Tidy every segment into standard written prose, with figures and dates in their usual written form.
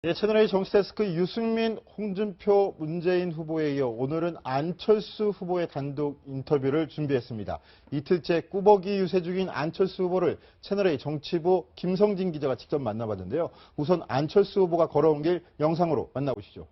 예, 채널A 정치데스크 유승민, 홍준표, 문재인 후보에 이어 오늘은 안철수 후보의 단독 인터뷰를 준비했습니다. 이틀째 꾸벅이 유세 중인 안철수 후보를 채널A 정치부 김성진 기자가 직접 만나봤는데요. 우선 안철수 후보가 걸어온 길 영상으로 만나보시죠.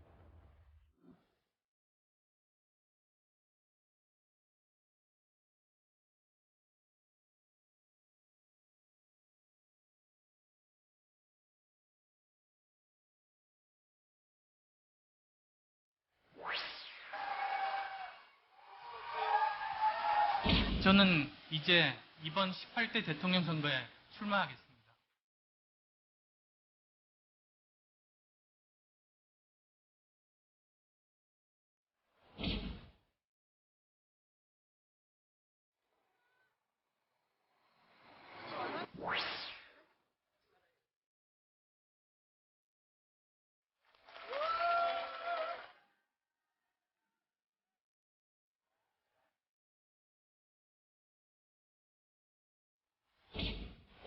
저는 이제 이번 18대 대통령 선거에 출마하겠습니다.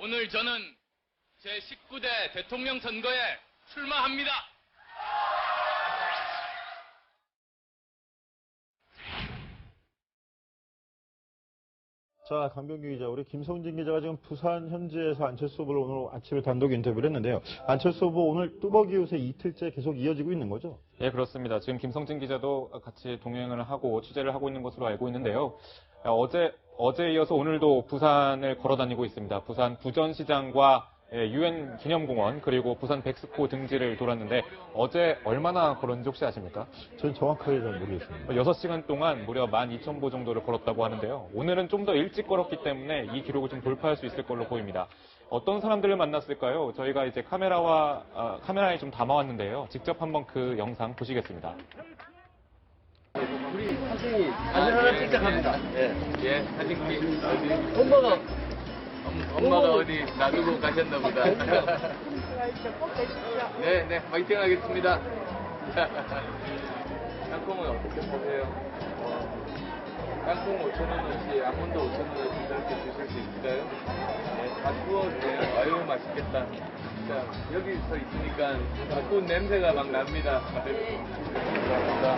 오늘 저는 제19대 대통령 선거에 출마합니다. 자, 강병규 기자, 우리 김성진 기자가 지금 부산 현지에서 안철수 후보를 오늘 아침에 단독 인터뷰를 했는데요. 안철수 후보 오늘 뚜벅이 유세 이틀째 계속 이어지고 있는 거죠? 예, 그렇습니다. 지금 김성진 기자도 같이 동행을 하고 취재를 하고 있는 것으로 알고 있는데요. 어제 이어서 오늘도 부산을 걸어 다니고 있습니다. 부산 부전시장과 UN 기념공원 그리고 부산 백스코 등지를 돌았는데 어제 얼마나 걸었는지 혹시 아십니까? 저는 정확하게 잘 모르겠습니다. 6시간 동안 무려 12,000보 정도를 걸었다고 하는데요. 오늘은 좀 더 일찍 걸었기 때문에 이 기록을 좀 돌파할 수 있을 걸로 보입니다. 어떤 사람들을 만났을까요? 저희가 이제 카메라에 좀 담아왔는데요. 직접 한번 그 영상 보시겠습니다. 우리 사진 하나 찍자 합니다. 예, 사진 찍. 엄마가 엄마가 어디 놔두고 가셨나 보다. 네, 네, 화이팅 하겠습니다. 땅콩은 어떻게 보세요? 땅콩 5,000원어치, 아몬드 5,000원어치 그렇게 주실 수 있을까요? 네, 다 구워주세요. 아유, 맛있겠다. 자, 여기 서 있으니까 자꾸 냄새가 막 납니다. 감사합니다.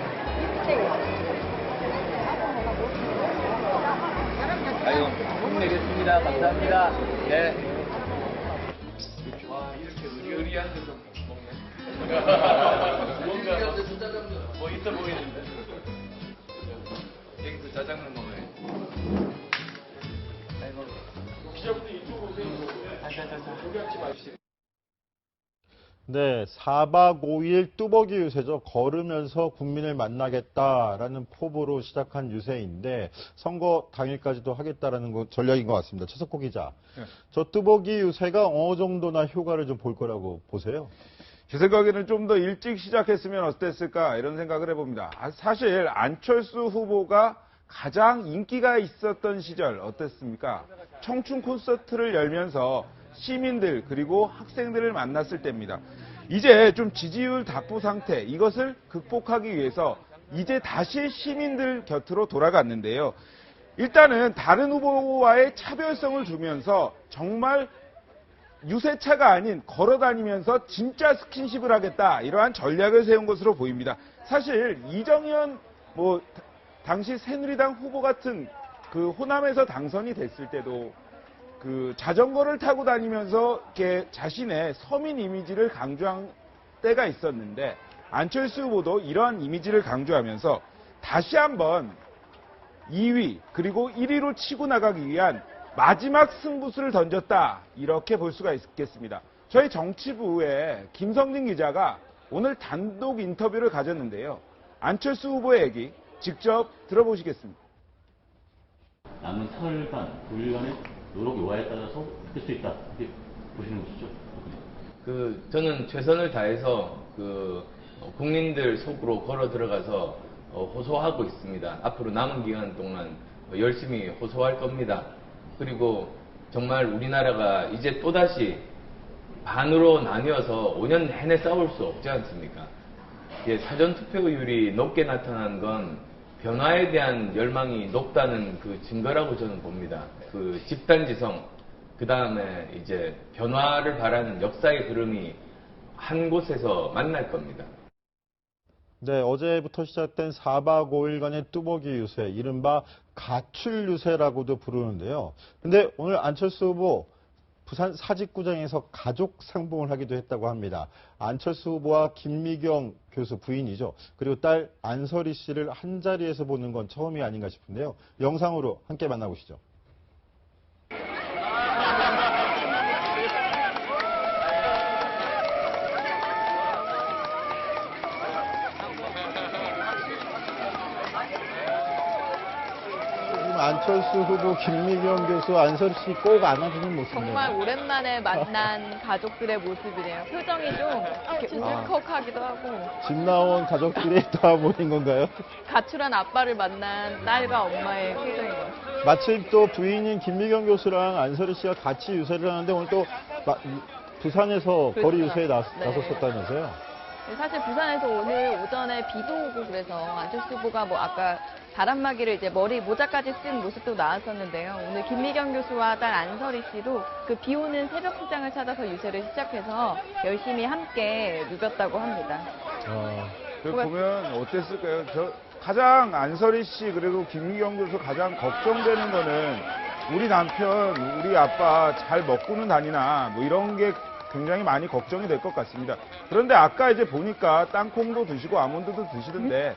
아유, 힘내겠습니다. 감사합니다. 네. 와, 이렇게 의리한 데서 먹네. 뭔가 뭐 있어 보이는데. 여기서 짜장면 먹어요. 아이고. 기자분들 이쪽으로 오세요. 포기하지 마십시오. 네, 4박 5일 뚜벅이 유세죠. 걸으면서 국민을 만나겠다라는 포부로 시작한 유세인데 선거 당일까지도 하겠다라는 전략인 것 같습니다. 최석호 기자, 네. 저 뚜벅이 유세가 어느 정도나 효과를 좀 볼 거라고 보세요? 제 생각에는 좀 더 일찍 시작했으면 어땠을까 이런 생각을 해봅니다. 사실 안철수 후보가 가장 인기가 있었던 시절 어땠습니까? 청춘 콘서트를 열면서 시민들 그리고 학생들을 만났을 때입니다. 이제 좀 지지율 답부 상태 이것을 극복하기 위해서 이제 다시 시민들 곁으로 돌아갔는데요. 일단은 다른 후보와의 차별성을 두면서 정말 유세차가 아닌 걸어다니면서 진짜 스킨십을 하겠다 이러한 전략을 세운 것으로 보입니다. 사실 이정현 당시 새누리당 후보 같은 그 호남에서 당선이 됐을 때도 그 자전거를 타고 다니면서 이렇게 자신의 서민 이미지를 강조한 때가 있었는데 안철수 후보도 이러한 이미지를 강조하면서 다시 한번 2위 그리고 1위로 치고 나가기 위한 마지막 승부수를 던졌다 이렇게 볼 수가 있겠습니다. 저희 정치부의 김성진 기자가 오늘 단독 인터뷰를 가졌는데요. 안철수 후보의 얘기 직접 들어보시겠습니다. 남은 사흘간, 9일간의 노력 여하에 따라서 될 수 있다. 이렇게 보시는 것이죠. 저는 최선을 다해서 국민들 속으로 걸어 들어가서 호소하고 있습니다. 앞으로 남은 기간 동안 열심히 호소할 겁니다. 그리고 정말 우리나라가 이제 또다시 반으로 나뉘어서 5년 내내 싸울 수 없지 않습니까? 사전투표율이 높게 나타난 건 변화에 대한 열망이 높다는 그 증거라고 저는 봅니다. 그 집단지성, 그 다음에 이제 변화를 바라는 역사의 흐름이 한 곳에서 만날 겁니다. 네, 어제부터 시작된 4박 5일간의 뚜벅이 유세, 이른바 가출 유세라고도 부르는데요. 근데 오늘 안철수 후보 부산 사직구장에서 가족 상봉을 하기도 했다고 합니다. 안철수 후보와 김미경 교수 부인이죠. 그리고 딸 안설희 씨를 한자리에서 보는 건 처음이 아닌가 싶은데요. 영상으로 함께 만나보시죠. 안철수 후보, 김미경 교수, 안설희 씨 꼭 안아주는 모습이네요. 정말 오랜만에 만난 가족들의 모습이네요. 표정이 좀 이렇게 울컥하기도 하고 집 나온 가족들이 다 모인 건가요? 가출한 아빠를 만난 딸과 엄마의 표정이에요. 마침 또 부인인 김미경 교수랑 안설희 씨가 같이 유세를 하는데 오늘 또 부산에서 그렇죠. 거리 유세에 네. 나섰었다면서요? 사실 부산에서 오늘 오전에 비도 오고 그래서 안철수 후보가 뭐 아까 바람막이를 이제 머리 모자까지 쓴 모습도 나왔었는데요. 오늘 김미경 교수와 딸 안설희 씨도 그 비 오는 새벽 시장을 찾아서 유세를 시작해서 열심히 함께 누볐다고 합니다. 보면 어땠을까요? 가장 안설희 씨 그리고 김미경 교수 가장 걱정되는 거는 우리 남편, 우리 아빠 잘 먹고는 다니나 뭐 이런 게 굉장히 많이 걱정이 될 것 같습니다. 그런데 아까 이제 보니까 땅콩도 드시고 아몬드도 드시던데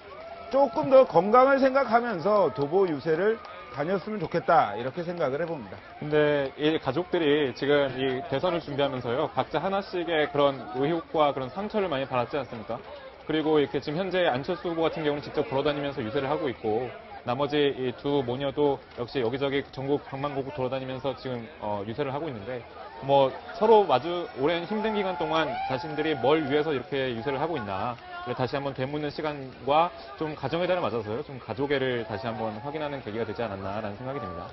조금 더 건강을 생각하면서 도보 유세를 다녔으면 좋겠다 이렇게 생각을 해봅니다. 근데 이 가족들이 지금 이 대선을 준비하면서요, 각자 하나씩의 그런 의혹과 그런 상처를 많이 받았지 않습니까? 그리고 이렇게 지금 현재 안철수 후보 같은 경우는 직접 돌아다니면서 유세를 하고 있고, 나머지 이 두 모녀도 역시 여기저기 전국 방방곡곡 돌아다니면서 지금 유세를 하고 있는데, 뭐 서로 오랜 힘든 기간 동안 자신들이 뭘 위해서 이렇게 유세를 하고 있나 다시 한번 되묻는 시간과 좀 가정의 달을 맞아서요, 좀 가족애를 다시 한번 확인하는 계기가 되지 않았나라는 생각이 듭니다.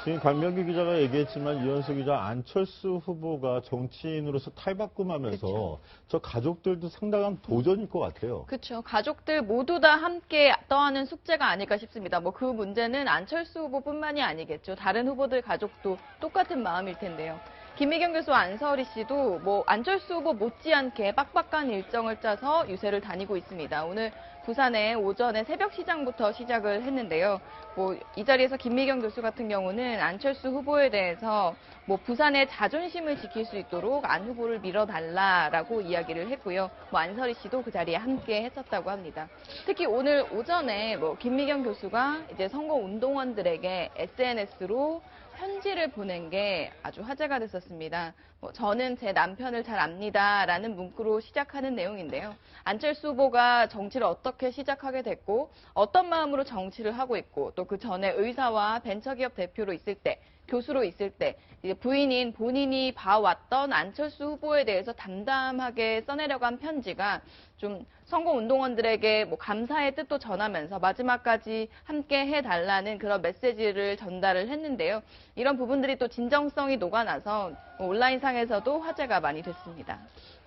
지금 강명규 기자가 얘기했지만 이현수 기자, 안철수 후보가 정치인으로서 탈바꿈하면서 그쵸. 저 가족들도 상당한 도전일 것 같아요. 그렇죠. 가족들 모두 다 함께 떠하는 숙제가 아닐까 싶습니다. 뭐 그 문제는 안철수 후보뿐만이 아니겠죠. 다른 후보들 가족도 똑같은 마음일 텐데요. 김미경 교수와 안설희 씨도 뭐 안철수 후보 못지않게 빡빡한 일정을 짜서 유세를 다니고 있습니다. 오늘 부산에 오전에 새벽 시장부터 시작을 했는데요. 뭐 이 자리에서 김미경 교수 같은 경우는 안철수 후보에 대해서 뭐 부산의 자존심을 지킬 수 있도록 안 후보를 밀어달라라고 이야기를 했고요. 뭐 안설희 씨도 그 자리에 함께 했었다고 합니다. 특히 오늘 오전에 뭐 김미경 교수가 이제 선거 운동원들에게 SNS로 편지를 보낸 게 아주 화제가 됐었습니다. 저는 제 남편을 잘 압니다라는 문구로 시작하는 내용인데요. 안철수 후보가 정치를 어떻게 시작하게 됐고 어떤 마음으로 정치를 하고 있고 또 그 전에 의사와 벤처기업 대표로 있을 때 교수로 있을 때 이제 부인인 본인이 봐왔던 안철수 후보에 대해서 담담하게 써내려고 한 편지가 좀 선거운동원들에게 뭐 감사의 뜻도 전하면서 마지막까지 함께 해달라는 그런 메시지를 전달을 했는데요. 이런 부분들이 또 진정성이 녹아나서 온라인상에서도 화제가 많이 됐습니다.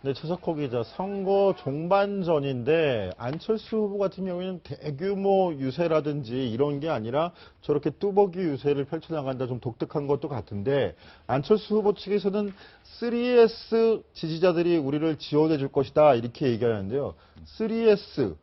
네, 최석호 기자, 선거 종반전인데 안철수 후보 같은 경우에는 대규모 유세라든지 이런 게 아니라 저렇게 뚜벅이 유세를 펼쳐나간다, 좀 독특한 것도 같은데 안철수 후보 측에서는 3S 지지자들이 우리를 지원해 줄 것이다 이렇게 얘기하는데요. 3S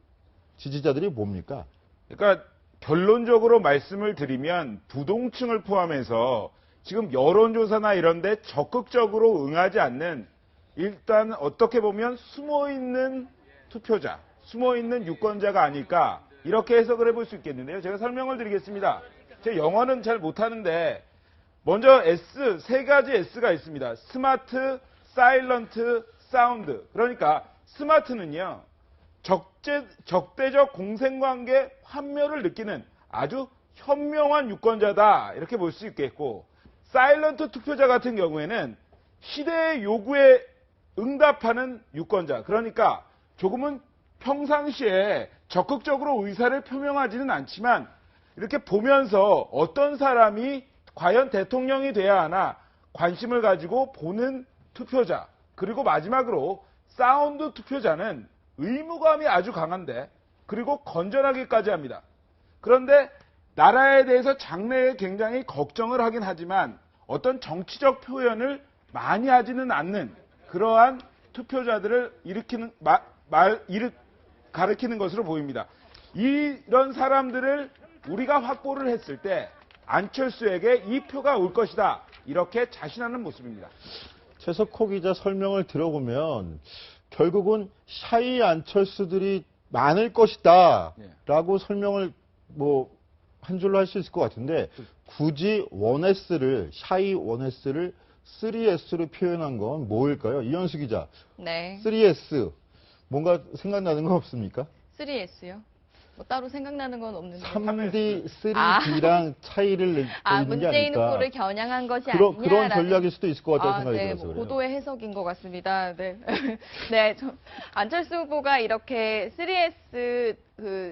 지지자들이 뭡니까? 그러니까 결론적으로 말씀을 드리면 부동층을 포함해서 지금 여론조사나 이런 데 적극적으로 응하지 않는, 일단 어떻게 보면 숨어있는 투표자, 숨어있는 유권자가 아닐까 이렇게 해석을 해볼 수 있겠는데요. 제가 설명을 드리겠습니다. 제 영어는 잘 못하는데 먼저 S, 세 가지 S가 있습니다. 스마트, 사일런트, 사운드. 그러니까 스마트는요, 적대적 공생관계 환멸을 느끼는 아주 현명한 유권자다 이렇게 볼 수 있겠고, 사일런트 투표자 같은 경우에는 시대의 요구에 응답하는 유권자, 그러니까 조금은 평상시에 적극적으로 의사를 표명하지는 않지만 이렇게 보면서 어떤 사람이 과연 대통령이 돼야 하나 관심을 가지고 보는 투표자. 그리고 마지막으로 사운드 투표자는 의무감이 아주 강한데 그리고 건전하기까지 합니다. 그런데 나라에 대해서 장래에 굉장히 걱정을 하긴 하지만 어떤 정치적 표현을 많이 하지는 않는 그러한 투표자들을 가리키는 것으로 보입니다. 이런 사람들을 우리가 확보를 했을 때 안철수에게 이 표가 올 것이다. 이렇게 자신하는 모습입니다. 최석호 기자 설명을 들어보면 결국은 샤이 안철수들이 많을 것이다 라고 설명을 한 줄로 할 수 있을 것 같은데 굳이 1S를 샤이 1S를 3S로 표현한 건 뭐일까요? 이현수 기자. 네. 3S 뭔가 생각나는 거 없습니까? 3S요? 뭐 따로 생각나는 건 없는데. 3D, 3D랑 차이를 있는 게 문재인 아닐까. 후보를 겨냥한 것이 그런 아니냐라는. 전략일 수도 있을 것 같다는 생각이 네, 들어서 그래요. 고도의 해석인 것 같습니다. 네. 네, 안철수 후보가 이렇게 3S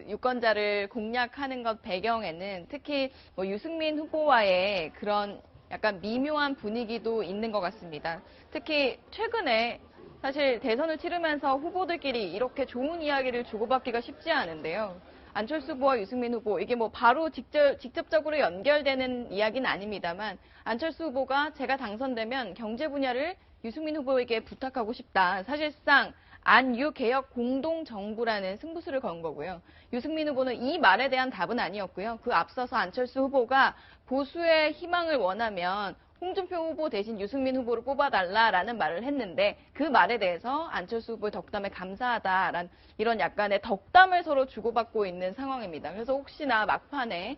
유권자를 공략하는 것 배경에는 특히 유승민 후보와의 그런 약간 미묘한 분위기도 있는 것 같습니다. 특히 최근에 사실 대선을 치르면서 후보들끼리 이렇게 좋은 이야기를 주고받기가 쉽지 않은데요. 안철수 후보와 유승민 후보, 이게 바로 직접적으로 연결되는 이야기는 아닙니다만, 안철수 후보가 제가 당선되면 경제 분야를 유승민 후보에게 부탁하고 싶다. 사실상 안유 개혁 공동 정부라는 승부수를 건 거고요. 유승민 후보는 이 말에 대한 답은 아니었고요. 그 앞서서 안철수 후보가 보수의 희망을 원하면 홍준표 후보 대신 유승민 후보를 뽑아달라라는 말을 했는데 그 말에 대해서 안철수 후보의 덕담에 감사하다라는 이런 약간의 덕담을 서로 주고받고 있는 상황입니다. 그래서 혹시나 막판에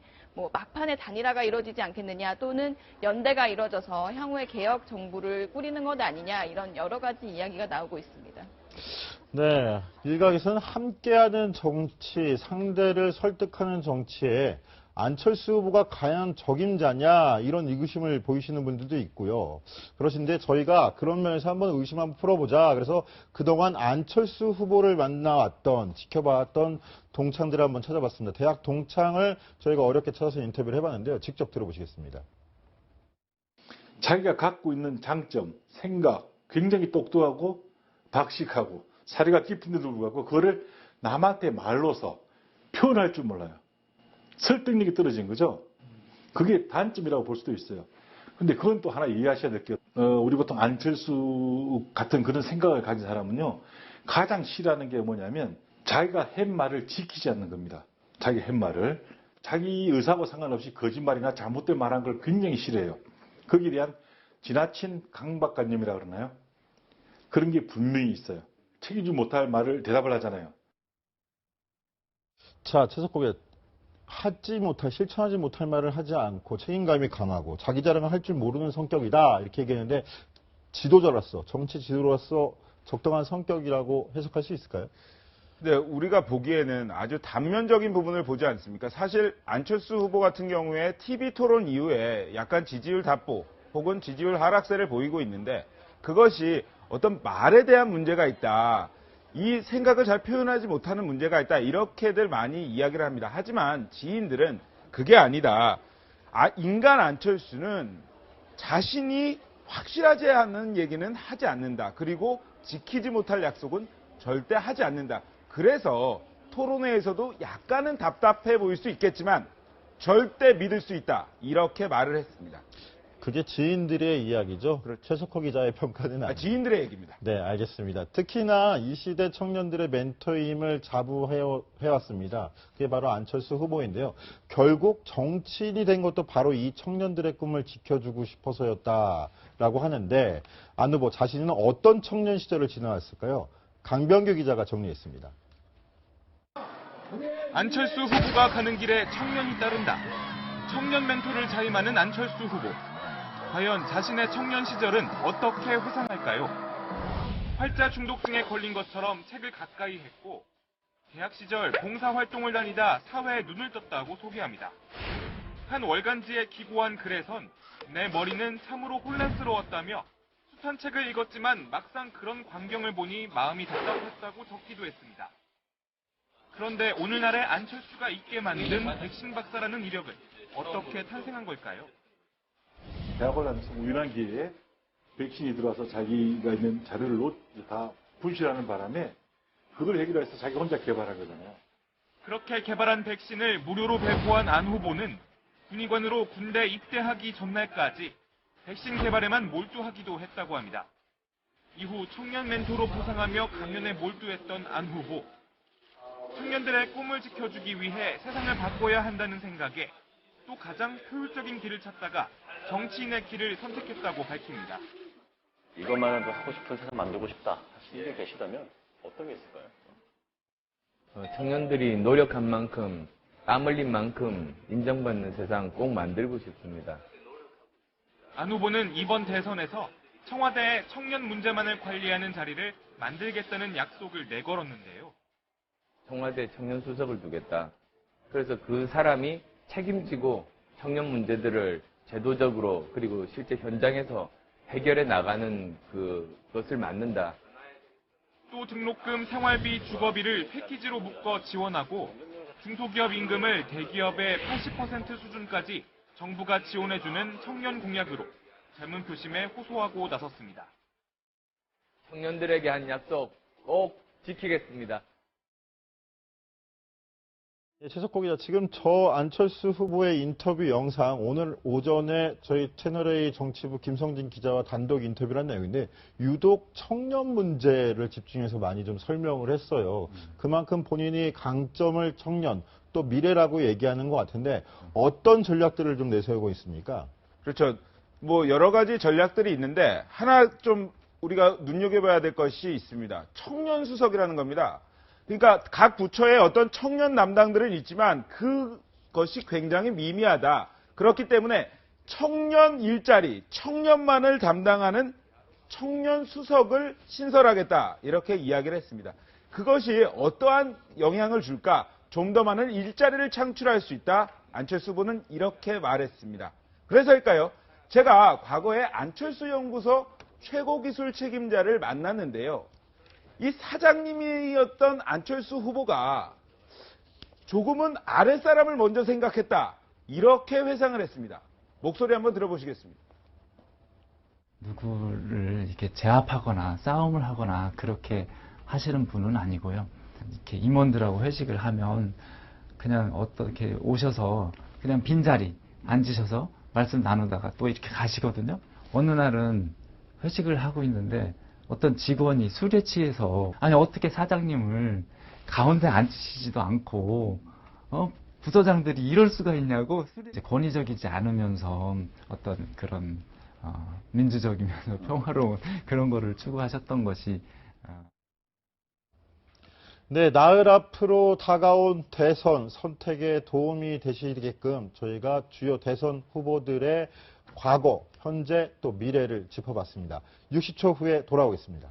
단일화가 이루어지지 않겠느냐 또는 연대가 이루어져서 향후에 개혁 정부를 꾸리는 것 아니냐 이런 여러 가지 이야기가 나오고 있습니다. 네, 일각에서는 함께하는 정치, 상대를 설득하는 정치에 안철수 후보가 과연 적임자냐 이런 의구심을 보이시는 분들도 있고요. 그러신데 저희가 그런 면에서 한번 의심 한번 풀어보자. 그래서 그동안 안철수 후보를 만나왔던 지켜봤던 동창들을 한번 찾아봤습니다. 대학 동창을 저희가 어렵게 찾아서 인터뷰를 해봤는데요. 직접 들어보시겠습니다. 자기가 갖고 있는 장점, 생각 굉장히 똑똑하고 박식하고 사리가 깊은데도 불구하고 그거를 남한테 말로서 표현할 줄 몰라요. 설득력이 떨어진 거죠. 그게 단점이라고 볼 수도 있어요. 근데 그건 또 하나 이해하셔야 될 게, 우리 보통 안철수 같은 그런 생각을 가진 사람은요, 가장 싫어하는 게 뭐냐면, 자기가 한 말을 지키지 않는 겁니다. 자기 한 말을. 자기 의사하고 상관없이 거짓말이나 잘못된 말한 걸 굉장히 싫어해요. 거기에 대한 지나친 강박관념이라고 그러나요? 그런 게 분명히 있어요. 책임지 못할 말을 대답을 하잖아요. 자, 최석호 기자. 실천하지 못할 말을 하지 않고 책임감이 강하고 자기 자랑을 할 줄 모르는 성격이다 이렇게 얘기했는데 지도자로서 정치 지도자로서 적당한 성격이라고 해석할 수 있을까요? 네, 우리가 보기에는 아주 단면적인 부분을 보지 않습니까? 사실 안철수 후보 같은 경우에 TV 토론 이후에 약간 지지율 답보 혹은 지지율 하락세를 보이고 있는데 그것이 어떤 말에 대한 문제가 있다. 이 생각을 잘 표현하지 못하는 문제가 있다. 이렇게들 많이 이야기를 합니다. 하지만 지인들은 그게 아니다. 인간 안철수는 자신이 확실하지 않은 얘기는 하지 않는다. 그리고 지키지 못할 약속은 절대 하지 않는다. 그래서 토론회에서도 약간은 답답해 보일 수 있겠지만 절대 믿을 수 있다. 이렇게 말을 했습니다. 그게 지인들의 이야기죠. 그렇죠. 최석호 기자의 평가는 아니에요. 지인들의 얘기입니다. 네, 알겠습니다. 특히나 이 시대 청년들의 멘토임을 자부해왔습니다. 그게 바로 안철수 후보인데요. 결국 정치인이 된 것도 바로 이 청년들의 꿈을 지켜주고 싶어서였다라고 하는데 안 후보 자신은 어떤 청년 시절을 지나왔을까요? 강병규 기자가 정리했습니다. 안철수 후보가 가는 길에 청년이 따른다. 청년 멘토를 자임하는 안철수 후보. 과연 자신의 청년 시절은 어떻게 회상할까요? 활자 중독증에 걸린 것처럼 책을 가까이 했고 대학 시절 봉사활동을 다니다 사회에 눈을 떴다고 소개합니다. 한 월간지에 기고한 글에선 내 머리는 참으로 혼란스러웠다며 숱한 책을 읽었지만 막상 그런 광경을 보니 마음이 답답했다고 적기도 했습니다. 그런데 오늘날의 안철수가 있게 만든 백신 박사라는 이력은 어떻게 탄생한 걸까요? 대학을 다니면서 우연한 기회에 백신이 들어와서 자기가 있는 자료를 다 분실하는 바람에 그걸 해결해서 자기 혼자 개발한 거잖아요. 그렇게 개발한 백신을 무료로 배포한 안 후보는 군의관으로 군대 입대하기 전날까지 백신 개발에만 몰두하기도 했다고 합니다. 이후 청년 멘토로 부상하며 강연에 몰두했던 안 후보. 청년들의 꿈을 지켜주기 위해 세상을 바꿔야 한다는 생각에 또 가장 효율적인 길을 찾다가 정치인의 길을 선택했다고 밝힙니다. 이것만은 하고 싶은 세상 만들고 싶다 하시는 분이 계시다면 어떤 게 있을까요? 청년들이 노력한 만큼, 땀 흘린 만큼 인정받는 세상 꼭 만들고 싶습니다. 안 후보는 이번 대선에서 청와대에 청년 문제만을 관리하는 자리를 만들겠다는 약속을 내걸었는데요. 청와대 청년 수석을 두겠다. 그래서 그 사람이 책임지고 청년 문제들을 제도적으로 그리고 실제 현장에서 해결해 나가는 그것을 맡는다. 또 등록금, 생활비, 주거비를 패키지로 묶어 지원하고 중소기업 임금을 대기업의 80% 수준까지 정부가 지원해주는 청년 공약으로 젊은 표심에 호소하고 나섰습니다. 청년들에게 한 약속 꼭 지키겠습니다. 최석호 기자, 지금 저 안철수 후보의 인터뷰 영상 오늘 오전에 저희 채널A 정치부 김성진 기자와 단독 인터뷰를 한 내용인데 유독 청년 문제를 집중해서 많이 좀 설명을 했어요. 그만큼 본인이 강점을 청년 또 미래라고 얘기하는 것 같은데 어떤 전략들을 좀 내세우고 있습니까? 그렇죠. 뭐 여러 가지 전략들이 있는데 하나 좀 우리가 눈여겨봐야 될 것이 있습니다. 청년 수석이라는 겁니다. 그러니까 각 부처에 어떤 청년 담당들은 있지만 그것이 굉장히 미미하다. 그렇기 때문에 청년 일자리, 청년만을 담당하는 청년 수석을 신설하겠다. 이렇게 이야기를 했습니다. 그것이 어떠한 영향을 줄까? 좀 더 많은 일자리를 창출할 수 있다. 안철수 후보는 이렇게 말했습니다. 그래서일까요? 제가 과거에 안철수 연구소 최고기술 책임자를 만났는데요. 이 사장님이었던 안철수 후보가 조금은 아랫사람을 먼저 생각했다. 이렇게 회상을 했습니다. 목소리 한번 들어보시겠습니다. 누구를 이렇게 제압하거나 싸움을 하거나 그렇게 하시는 분은 아니고요. 이렇게 임원들하고 회식을 하면 그냥 어떻게 오셔서 그냥 빈자리 앉으셔서 말씀 나누다가 또 이렇게 가시거든요. 어느 날은 회식을 하고 있는데 어떤 직원이 술에 취해서 아니 어떻게 사장님을 가운데 앉히시지도 않고 부서장들이 이럴 수가 있냐고 이제 권위적이지 않으면서 어떤 그런 민주적이면서 평화로운 그런 거를 추구하셨던 것이 네, 나흘 앞으로 다가온 대선 선택에 도움이 되시게끔 저희가 주요 대선 후보들의 과거, 현재 또 미래를 짚어봤습니다. 60초 후에 돌아오겠습니다.